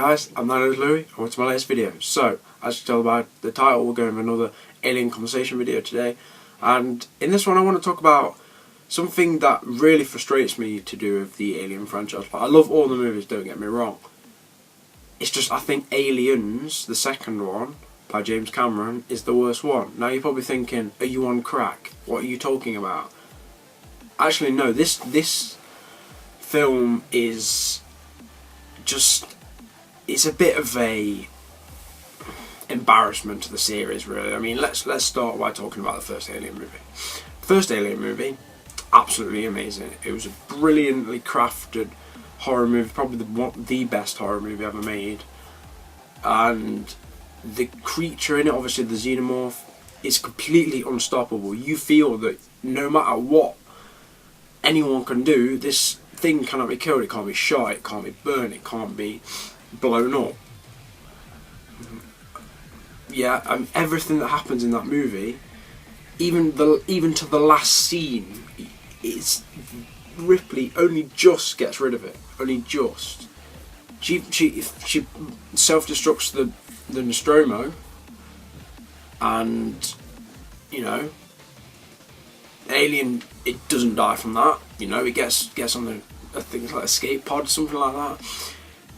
Guys, I'm Louis, and welcome to my latest video. So, as you can tell by the title, we're going with another alien conversation video today. And in this one I want to talk about something that really frustrates me to do with the Alien franchise. I love all the movies, don't get me wrong. It's just, I think Aliens, the second one, by James Cameron, is the worst one. Now you're probably thinking, are you on crack? What are you talking about? Actually no, this film is just... it's a bit of a embarrassment to the series, really. I mean, let's start by talking about the first Alien movie. First Alien movie, absolutely amazing. It was a brilliantly crafted horror movie, probably the best horror movie ever made. And the creature in it, obviously the xenomorph, is completely unstoppable. You feel that no matter what anyone can do, this thing cannot be killed. It can't be shot, it can't be burned, it can't be blown up. Yeah, and everything that happens in that movie, even to the last scene, it's Ripley only just gets rid of it. Only just. She self-destructs the Nostromo, and you know, Alien, it doesn't die from that. You know, it gets on a thing like escape pod, something like that.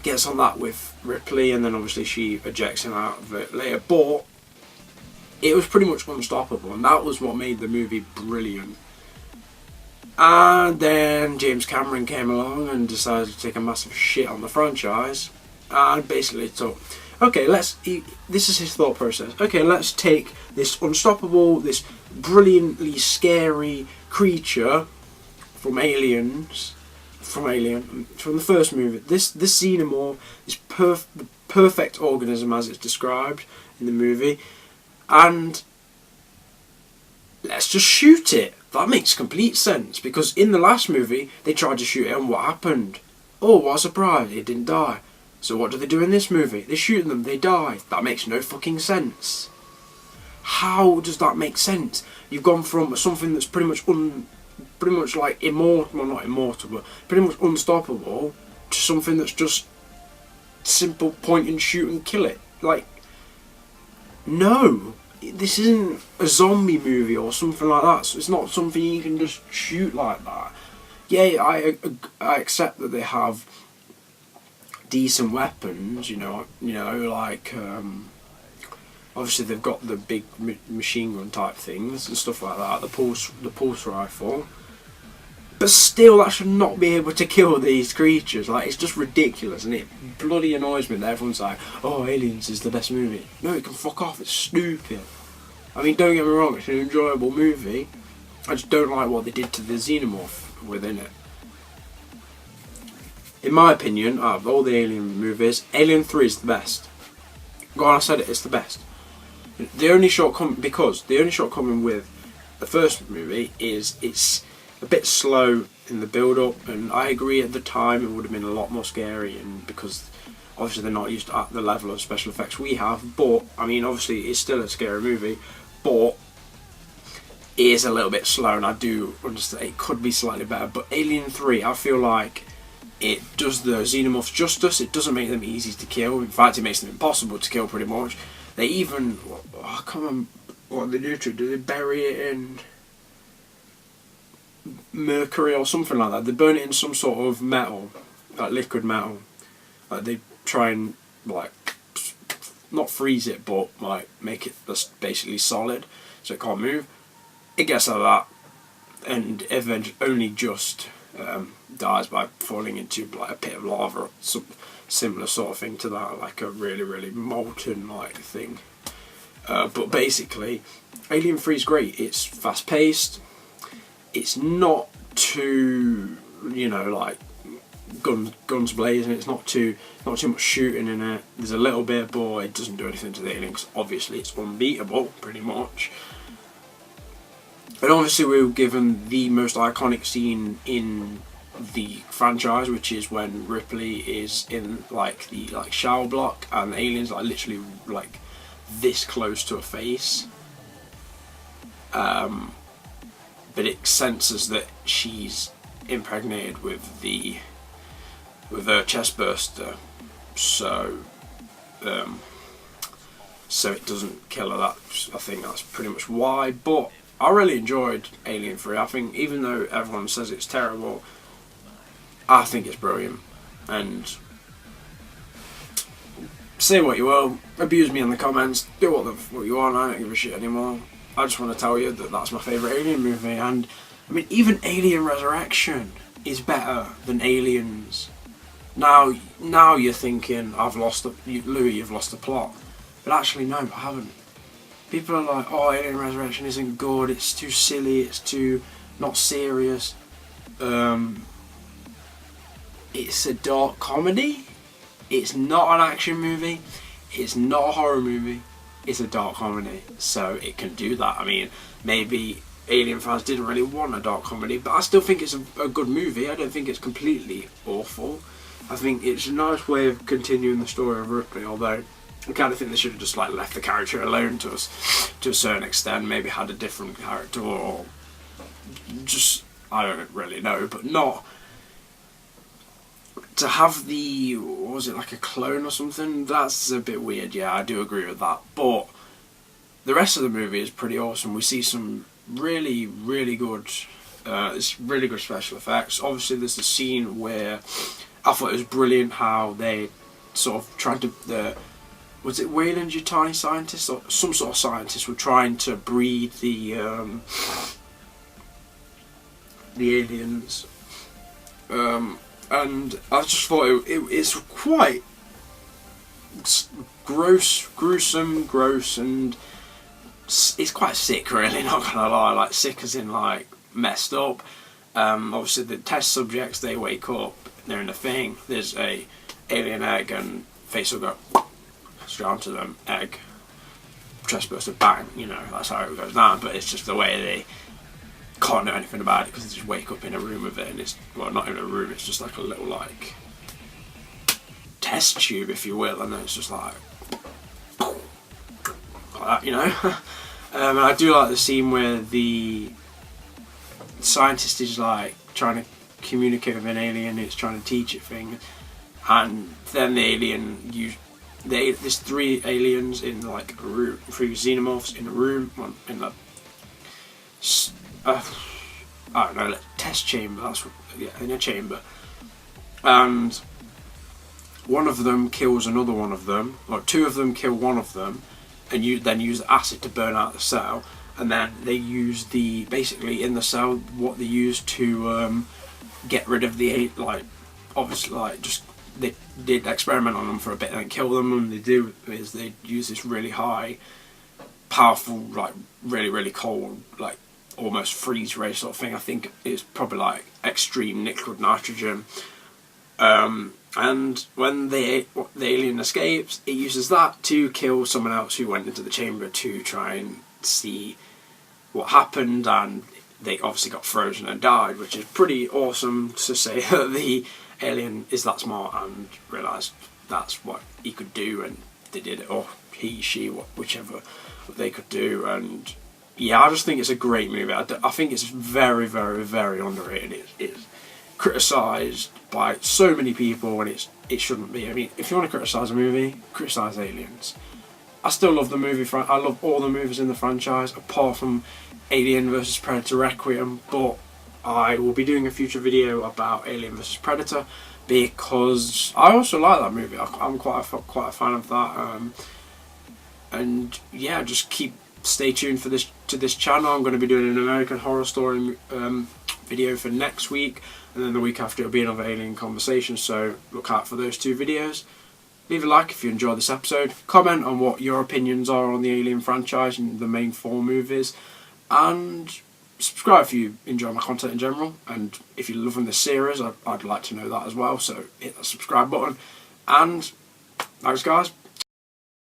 Gets on that with Ripley, and then obviously she ejects him out of it later. But it was pretty much unstoppable, and that was what made the movie brilliant. And then James Cameron came along and decided to take a massive shit on the franchise, and basically thought, okay, this is his thought process. Okay, let's take this unstoppable, this brilliantly scary creature from from the first movie. This xenomorph is the perfect organism as it's described in the movie, and let's just shoot it. That makes complete sense, because in the last movie they tried to shoot it, and what happened? Oh, what a surprise, it didn't die. So what do they do in this movie? They shoot them, they die. That makes no fucking sense. How does that make sense? You've gone from something that's pretty much like immortal, well not immortal, but pretty much unstoppable, to something that's just simple point and shoot and kill it. Like, no, this isn't a zombie movie or something like that, so it's not something you can just shoot like that. Yeah, I accept that they have decent weapons, you know, like obviously they've got the big machine gun type things and stuff like that, the pulse rifle. But still, that should not be able to kill these creatures. Like, it's just ridiculous, and it bloody annoys me that everyone's like, oh, Aliens is the best movie. No, it can fuck off, it's stupid. I mean, don't get me wrong, it's an enjoyable movie. I just don't like what they did to the xenomorph within it. In my opinion, out of all the Alien movies, Alien 3 is the best. Go on, I said it, it's the best. The only shortcoming with the first movie is it's a bit slow in the build-up, and I agree at the time it would have been a lot more scary, and because obviously they're not used to at the level of special effects we have. But I mean, obviously it's still a scary movie, but it is a little bit slow, and I do understand it could be slightly better. But Alien 3, I feel like it does the xenomorphs justice. It doesn't make them easy to kill. In fact, it makes them impossible to kill pretty much. They even, I can't remember what they do to it. Do they bury it in mercury or something like that? They burn it in some sort of metal, like liquid metal. Like they try and like not freeze it, but like make it just basically solid, so it can't move. It gets out of that, and eventually only just dies by falling into like a pit of lava or some similar sort of thing to that, like a really molten like thing. But basically, Alien 3 is great. It's fast paced. It's not too, you know, like guns blazing. It's not too much shooting in it. There's a little bit, but it doesn't do anything to the aliens. Obviously, it's unbeatable, pretty much. And obviously, we were given the most iconic scene in the franchise, which is when Ripley is in like the shower block, and the aliens are literally like this close to her face. But it senses that she's impregnated with her chest burster, so it doesn't kill her. I think that's pretty much why. But I really enjoyed Alien 3. I think even though everyone says it's terrible, I think it's brilliant. And say what you will, abuse me in the comments, do what you want, I don't give a shit anymore. I just want to tell you that that's my favourite Alien movie. And I mean, even Alien Resurrection is better than Aliens. Now you're thinking, Louis, you've lost the plot. But actually, no, I haven't. People are like, oh, Alien Resurrection isn't good, it's too silly, it's too not serious. It's a dark comedy. It's not an action movie. It's not a horror movie. It's a dark comedy. So it can do that. I mean, maybe Alien fans didn't really want a dark comedy, but I still think it's a good movie. I don't think it's completely awful. I think it's a nice way of continuing the story of Ripley, although I kind of think they should have just like left the character alone to a certain extent, maybe had a different character, or just, I don't really know, but not to have the, what was it, like a clone or something? That's a bit weird, yeah, I do agree with that. But the rest of the movie is pretty awesome. We see some really, really good, really good special effects. Obviously, there's a scene where I thought it was brilliant how they sort of tried to, was it Weyland-Yutani scientists or some sort of scientists were trying to breed the aliens, and I just thought it's quite gruesome, and it's quite sick, really. Not gonna lie, like sick as in like messed up. Obviously, the test subjects, they wake up, they're in the thing. There's a alien egg, and face will go straight onto them, egg, chest burst of bang, you know, that's how it goes down. But it's just the way they can't know anything about it, because they just wake up in a room with it, and it's, well, not in a room, it's just like a little like test tube, if you will, and then it's just like that, you know. And I do like the scene where the scientist is like trying to communicate with an alien, it's trying to teach it things, and then the alien there's 3 aliens in like a room, 3 xenomorphs in a room, one in the I don't know, like test chamber. That's what, yeah, in a chamber, and one of them kills another one of them, or 2 of them kill one of them, and you then use acid to burn out the cell, and then they use basically in the cell what they use to get rid of the like, obviously like just. They did experiment on them for a bit and then kill them, and they use this really high, powerful, like really, really cold, like almost freeze ray sort of thing. I think it's probably like extreme liquid nitrogen. And when the alien escapes, it uses that to kill someone else who went into the chamber to try and see what happened, and they obviously got frozen and died, which is pretty awesome to say that the alien is that smart and realised that's what he could do, and they did it, or he, she, whichever they could do. And yeah, I just think it's a great movie. I think it's very, very, very underrated. It's criticised by so many people, and it shouldn't be. I mean, if you want to criticise a movie, criticise Aliens. I still love the movie. I love all the movies in the franchise, apart from Alien vs Predator Requiem, but I will be doing a future video about Alien vs Predator, because I also like that movie. I'm quite a fan of that. And yeah, just stay tuned for this channel. I'm going to be doing an American Horror Story video for next week, and then the week after it'll be another Alien conversation. So look out for those 2 videos. Leave a like if you enjoyed this episode. Comment on what your opinions are on the Alien franchise and the main 4 movies, and subscribe if you enjoy my content in general, and if you're loving this series, I'd like to know that as well, so hit that subscribe button. And thanks guys.